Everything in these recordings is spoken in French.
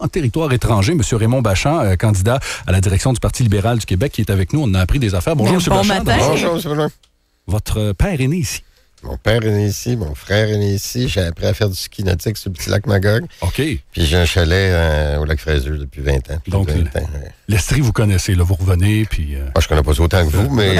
en territoire étranger. M. Raymond Bachand, candidat à la direction du Parti libéral du Québec, qui est avec nous. On a appris des affaires. Bonjour, M. Bachand. Bonjour, M. Bachand. Votre père est né ici. Mon père est né ici, mon frère est né ici. J'ai appris à faire du ski nautique sur le petit lac Magog. OK. Puis j'ai un chalet au lac Fraiseux depuis 20 ans. Donc, l'Estrie, vous connaissez, là, vous revenez, puis... Je connais pas autant que vous, mais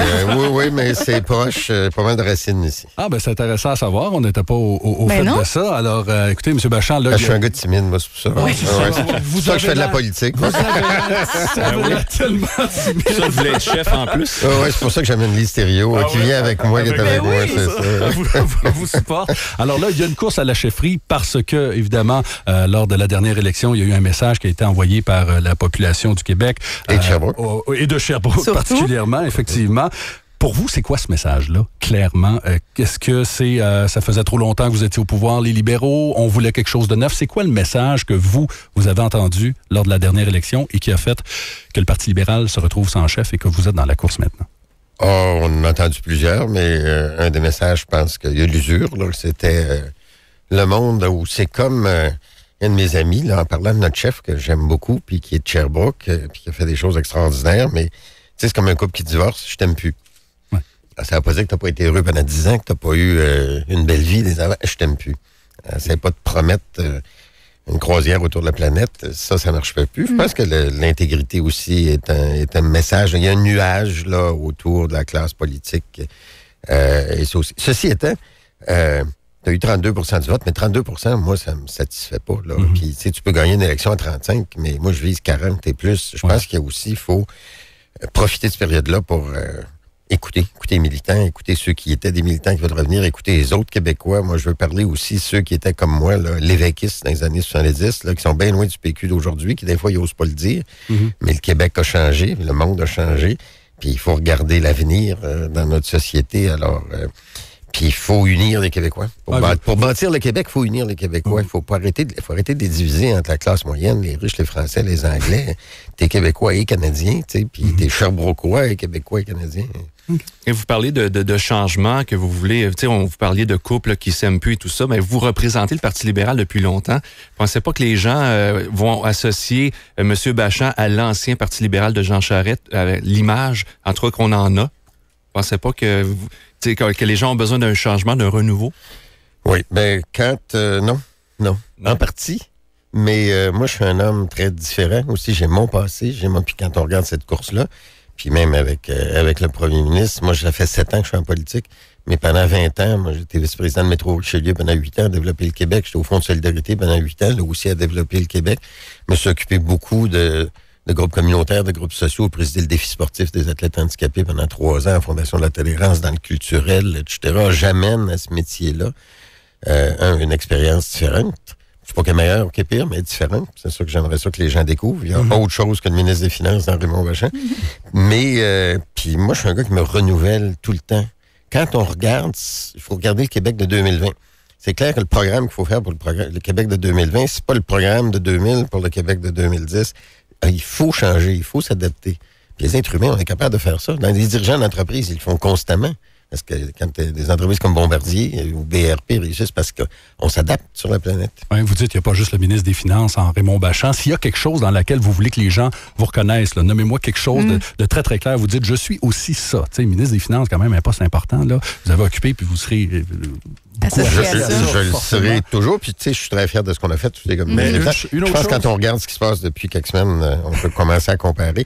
oui, mais c'est proche, pas mal de racines ici. Ah, ben c'est intéressant à savoir. On n'était pas au fait de ça. Alors, écoutez, M. Bachand... Là, je suis un gars timide, moi, c'est pour ça. Oui, c'est pour ça que je fais de la politique. Vous avez tellement timide. Ça, vous voulez être chef en plus? Oui, c'est pour ça que j'amène Lise Thériault, qui vient avec moi, qui est avec moi, c'est ça. Vous supporte. Alors là, il y a une course à la chefferie parce que, évidemment, lors de la dernière élection, il y a eu un message qui a été envoyé par la population du Québec. Et de Sherbrooke. Et de Sherbrooke, surtout, particulièrement, effectivement. Pour vous, c'est quoi ce message-là, clairement? Qu'est-ce que c'est... ça faisait trop longtemps que vous étiez au pouvoir, les libéraux, on voulait quelque chose de neuf. C'est quoi le message que vous avez entendu lors de la dernière élection et qui a fait que le Parti libéral se retrouve sans chef et que vous êtes dans la course maintenant? Oh, on en a entendu plusieurs, mais un des messages, je pense qu'il y a l'usure. Là, c'était le monde où c'est comme un de mes amis, là, en parlant de notre chef que j'aime beaucoup, puis qui est de Sherbrooke, puis qui a fait des choses extraordinaires, mais tu sais, c'est comme un couple qui divorce, je t'aime plus. Ouais. Ça veut pas dire que t'as pas été heureux pendant 10 ans, que t'as pas eu une belle vie, je t'aime plus. Ça veut pas te promettre une croisière autour de la planète, ça marche pas plus. Je pense que l'intégrité aussi est un message. Il y a un nuage là autour de la classe politique. Et ceci étant, tu as eu 32 % du vote, mais 32 % moi, ça me satisfait pas. Là. Puis, tu peux gagner une élection à 35, mais moi, je vise 40 et plus. Je pense qu'il y a aussi, il faut profiter de cette période-là pour... écouter les militants, écouter ceux qui étaient des militants qui veulent revenir, écouter les autres Québécois. Moi, je veux parler aussi ceux qui étaient comme moi, là, l'évêquistes dans les années 70, là, qui sont bien loin du PQ d'aujourd'hui, qui des fois, ils n'osent pas le dire. Mais le Québec a changé, le monde a changé, puis il faut regarder l'avenir dans notre société. Alors, puis il faut unir les Québécois. Pour bâtir le Québec, il faut unir les Québécois. Il faut arrêter de les diviser entre la classe moyenne, les riches, les Français, les Anglais. T'es Québécois et Canadiens, tu sais, puis t'es Sherbrookeois et Québécois et Canadiens. Et vous parlez de changement que vous voulez, tu sais, vous parliez de couples qui s'aiment plus et tout ça, mais vous représentez le Parti libéral depuis longtemps. Pensez pas que les gens vont associer M. Bachand à l'ancien Parti libéral de Jean Charest, l'image, en tout cas, qu'on en a? Pensez pas que les gens ont besoin d'un changement, d'un renouveau? Oui, ben non, en partie. Mais moi, je suis un homme très différent aussi. J'ai mon passé, puis quand on regarde cette course-là, puis même avec le premier ministre, moi, ça fait 7 ans que je suis en politique, mais pendant 20 ans, moi, j'étais vice-président de Métro Richelieu pendant 8 ans, à développer le Québec. J'étais au Fonds de solidarité pendant 8 ans, là aussi à développer le Québec. Je me suis occupé beaucoup de groupes communautaires, de groupes sociaux, présidé le défi sportif des athlètes handicapés pendant 3 ans, à Fondation de la tolérance dans le culturel, etc. J'amène à ce métier-là une expérience différente. Je ne sais pas qu'elle est meilleure ou qu'elle est pire, mais différente. C'est ça que j'aimerais ça que les gens découvrent. Il y a autre chose que le ministre des Finances dans Raymond Bachand. Mais, puis moi, je suis un gars qui me renouvelle tout le temps. Quand on regarde, il faut regarder le Québec de 2020. C'est clair que le programme qu'il faut faire pour le Québec de 2020, c'est pas le programme de 2000 pour le Québec de 2010. Il faut changer, il faut s'adapter. Puis les êtres humains, on est capable de faire ça. Dans les dirigeants d'entreprise, ils le font constamment. Parce que quand des entreprises comme Bombardier ou BRP réussissent, parce qu'on s'adapte sur la planète. Oui, vous dites qu'il n'y a pas juste le ministre des Finances en Raymond Bachand. S'il y a quelque chose dans laquelle vous voulez que les gens vous reconnaissent, là, nommez-moi quelque chose de très, très clair. Vous dites, je suis aussi ça. Tu sais, ministre des Finances, quand même, un poste important. Là. Vous avez occupé, puis vous serez... Je le serai toujours, puis tu sais, je suis très fier de ce qu'on a fait. Je pense que quand on regarde ce qui se passe depuis quelques semaines, on peut commencer à comparer.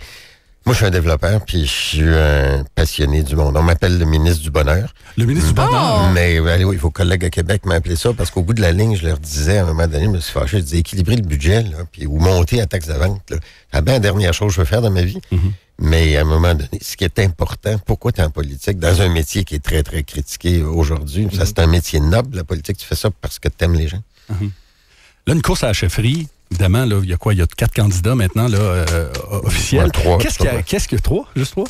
Moi, je suis un développeur, puis je suis un passionné du monde. On m'appelle le ministre du Bonheur. Le ministre du Bonheur? Mais allez, oui, vos collègues à Québec m'ont appelé ça, parce qu'au bout de la ligne, je leur disais, à un moment donné, je me suis fâché, je disais équilibrer le budget, là, puis, ou monter la taxe de vente. Là. C'est bien la dernière chose que je veux faire dans ma vie. Mais à un moment donné, ce qui est important, pourquoi tu es en politique, dans un métier qui est très, très critiqué aujourd'hui, ça c'est un métier noble, la politique, tu fais ça parce que tu aimes les gens. Là, une course à la chefferie, évidemment, là, il y a quoi? Il y a 4 candidats maintenant là, officiels. 3. Qu'est-ce que 3? Juste 3?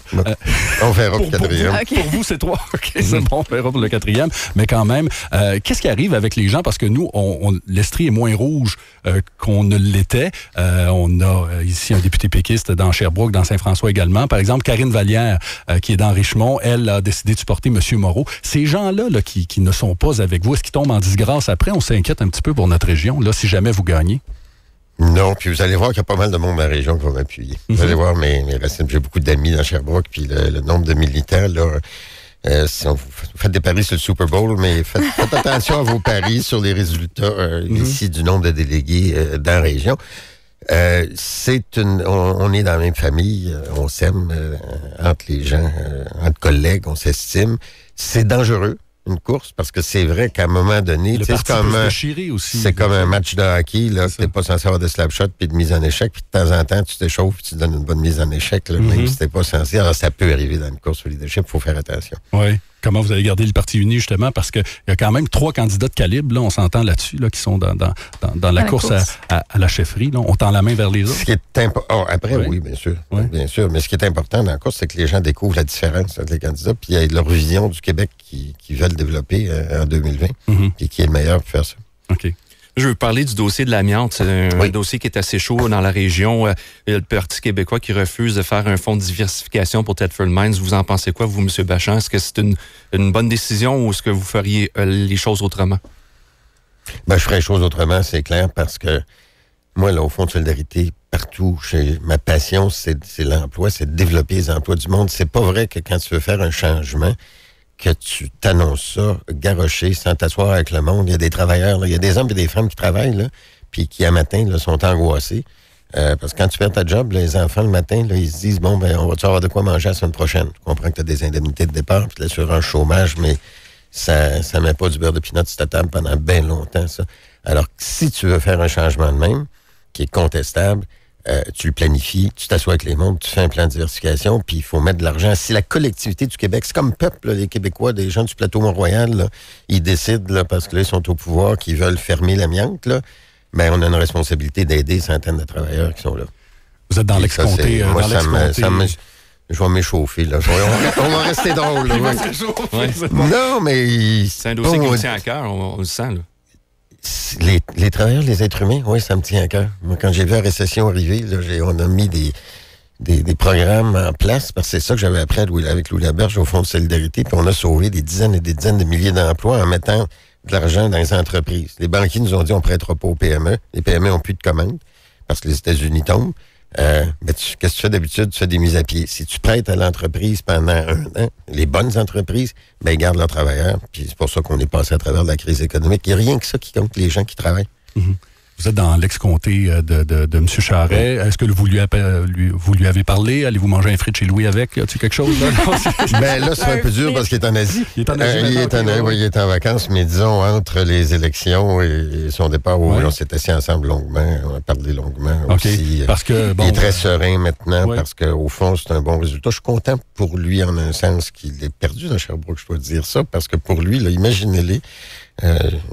On verra pour le 4e. Pour vous, c'est 3. OK, c'est bon, on verra pour le 4e. Mais quand même, qu'est-ce qui arrive avec les gens? Parce que nous, l'Estrie est moins rouge qu'on ne l'était. On a ici un député péquiste dans Sherbrooke, dans Saint-François également. Par exemple, Karine Vallière, qui est dans Richmond, elle a décidé de supporter M. Moreau. Ces gens-là là, qui ne sont pas avec vous, est-ce qu'ils tombent en disgrâce après? On s'inquiète un petit peu pour notre région, là, si jamais vous gagnez. Non, puis vous allez voir qu'il y a pas mal de monde dans la région qui va m'appuyer. Vous allez voir mes racines. J'ai beaucoup d'amis dans Sherbrooke, puis le nombre de militants, là... si vous faites des paris sur le Super Bowl, mais faites attention à vos paris sur les résultats ici du nombre de délégués dans la région. On est dans la même famille, on s'aime entre les gens, entre collègues, on s'estime. C'est dangereux, une course, parce que c'est vrai qu'à un moment donné, c'est comme un match de hockey, là, t'es pas censé avoir de slap shot puis de mise en échec, puis de temps en temps, tu t'échauffes puis tu donnes une bonne mise en échec, là, même si t'es pas censé. Alors, ça peut arriver dans une course au leadership, il faut faire attention. Oui. Comment vous allez garder le Parti uni, justement, parce qu'il y a quand même 3 candidats de calibre, là, on s'entend là-dessus, là, qui sont dans la course. À la chefferie. Là. On tend la main vers les autres. Ce qui est après, oui, bien sûr. Oui. Bien sûr. Mais ce qui est important dans la course, c'est que les gens découvrent la différence entre les candidats, puis il y a leur vision du Québec qui veulent développer en 2020, et qui est le meilleur pour faire ça. OK. Je veux parler du dossier de l'amiante. C'est un dossier qui est assez chaud dans la région. Il y a le Parti québécois qui refuse de faire un fonds de diversification pour Thetford Mines. Vous en pensez quoi, vous, M. Bachand? Est-ce que c'est une bonne décision ou est-ce que vous feriez les choses autrement? Je ferais les choses autrement, c'est clair, parce que moi, là, au Fonds de solidarité, partout, ma passion, c'est l'emploi, c'est de développer les emplois du monde. C'est pas vrai que quand tu veux faire un changement, que tu t'annonces ça, garroché, sans t'asseoir avec le monde. Il y a des travailleurs, là, il y a des hommes et des femmes qui travaillent, là, puis qui, à matin, là, sont angoissés. Parce que quand tu perds ta job, là, les enfants, le matin, là, ils se disent, on va-tu avoir de quoi manger la semaine prochaine? Tu comprends que tu as des indemnités de départ, puis l'assurance chômage, mais ça met pas du beurre de pinot sur ta table pendant bien longtemps, ça. Alors, si tu veux faire un changement de même, qui est contestable, tu le planifies, tu t'assois avec les mondes, tu fais un plan de diversification, puis il faut mettre de l'argent. Si la collectivité du Québec, c'est comme peuple, là, les Québécois, des gens du plateau Mont-Royal, là, ils décident, là, parce que là, ils sont au pouvoir, qu'ils veulent fermer l'amiante, là, on a une responsabilité d'aider centaines de travailleurs qui sont là. Vous êtes dans l'ex-comté. Je vais m'échauffer, là. On va rester drôle, là. Non, mais... C'est un dossier qui me tient à cœur, on le sent, là. Les travailleurs, les êtres humains, oui, ça me tient à cœur. Moi, quand j'ai vu la récession arriver, là, on a mis des programmes en place, parce que c'est ça que j'avais appris avec Louis Laberge au Fonds de solidarité, puis on a sauvé des dizaines et des dizaines de milliers d'emplois en mettant de l'argent dans les entreprises. Les banquiers nous ont dit on ne prêtera pas aux PME. Les PME n'ont plus de commandes, parce que les États-Unis tombent. Qu'est-ce que tu fais d'habitude? Tu fais des mises à pied. Si tu prêtes à l'entreprise pendant 1 an, les bonnes entreprises, ils gardent leurs travailleurs. Puis c'est pour ça qu'on est passé à travers la crise économique. Il n'y a rien que ça qui compte les gens qui travaillent. Vous êtes dans l'ex-comté de M. Charret. Est-ce que vous lui avez parlé? Allez-vous manger un frit chez Louis avec? Y a-t-il quelque chose là? Là, c'est un peu dur parce qu'il est en Asie. Il est en Asie. Il est en vacances, mais disons, entre les élections et son départ, on s'est assis ensemble longuement. On a parlé longuement aussi. Parce que, il est très serein maintenant parce qu'au fond, c'est un bon résultat. Je suis content pour lui en un sens qu'il est perdu dans Sherbrooke, je dois dire ça, parce que pour lui, là, imaginez-les.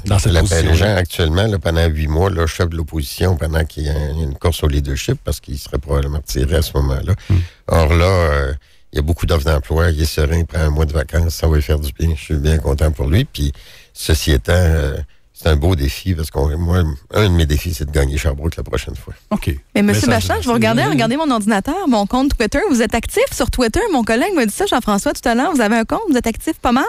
Dans cette les gens actuellement, là, pendant 8 mois, là, chef de l'opposition, pendant qu'il y a une course au leadership, parce qu'il serait probablement retiré à ce moment-là. Or là, il y a beaucoup d'offres d'emploi, il est serein, il prend un mois de vacances, ça va lui faire du bien. Je suis bien content pour lui. Puis, ceci étant, c'est un beau défi, parce que moi, un de mes défis, c'est de gagner Sherbrooke la prochaine fois. OK. Mais M. Bachand, je vais regarder mon ordinateur, mon compte Twitter. Vous êtes actif sur Twitter? Mon collègue m'a dit ça, Jean-François, tout à l'heure. Vous avez un compte? Vous êtes actif pas mal?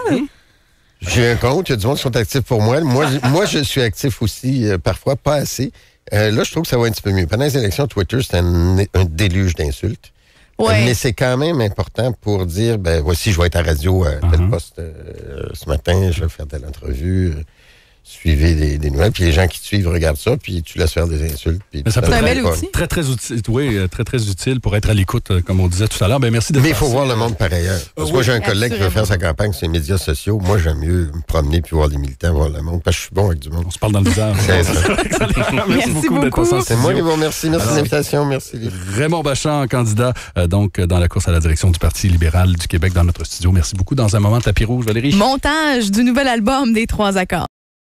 J'ai un compte, il y a du monde qui sont actifs pour moi. Moi, je suis actif aussi, parfois pas assez. Là, je trouve que ça va un petit peu mieux. Pendant les élections, Twitter, c'était un déluge d'insultes. Ouais. Mais c'est quand même important pour dire, voici, je vais être à radio à tel poste ce matin, je vais faire telle entrevue. Suivez des nouvelles, puis les gens qui te suivent regardent ça, puis tu laisses faire des insultes. Puis ça peut être très, très utile. Oui, très, très utile pour être à l'écoute, comme on disait tout à l'heure. Merci de Mais il faut voir le monde par ailleurs. Parce que moi, j'ai un collègue qui veut faire sa campagne sur les médias sociaux. Moi, j'aime mieux me promener puis voir les militants, voir le monde, parce que je suis bon avec du monde. On se parle dans le visage. C'est ça. Merci beaucoup d'être passé. C'est moi qui vous remercie. Merci de l'invitation. Merci. Raymond Bachand, candidat donc dans la course à la direction du Parti libéral du Québec dans notre studio. Merci beaucoup. Dans un moment, tapis rouge, Valérie. Montage du nouvel album des 3 accords.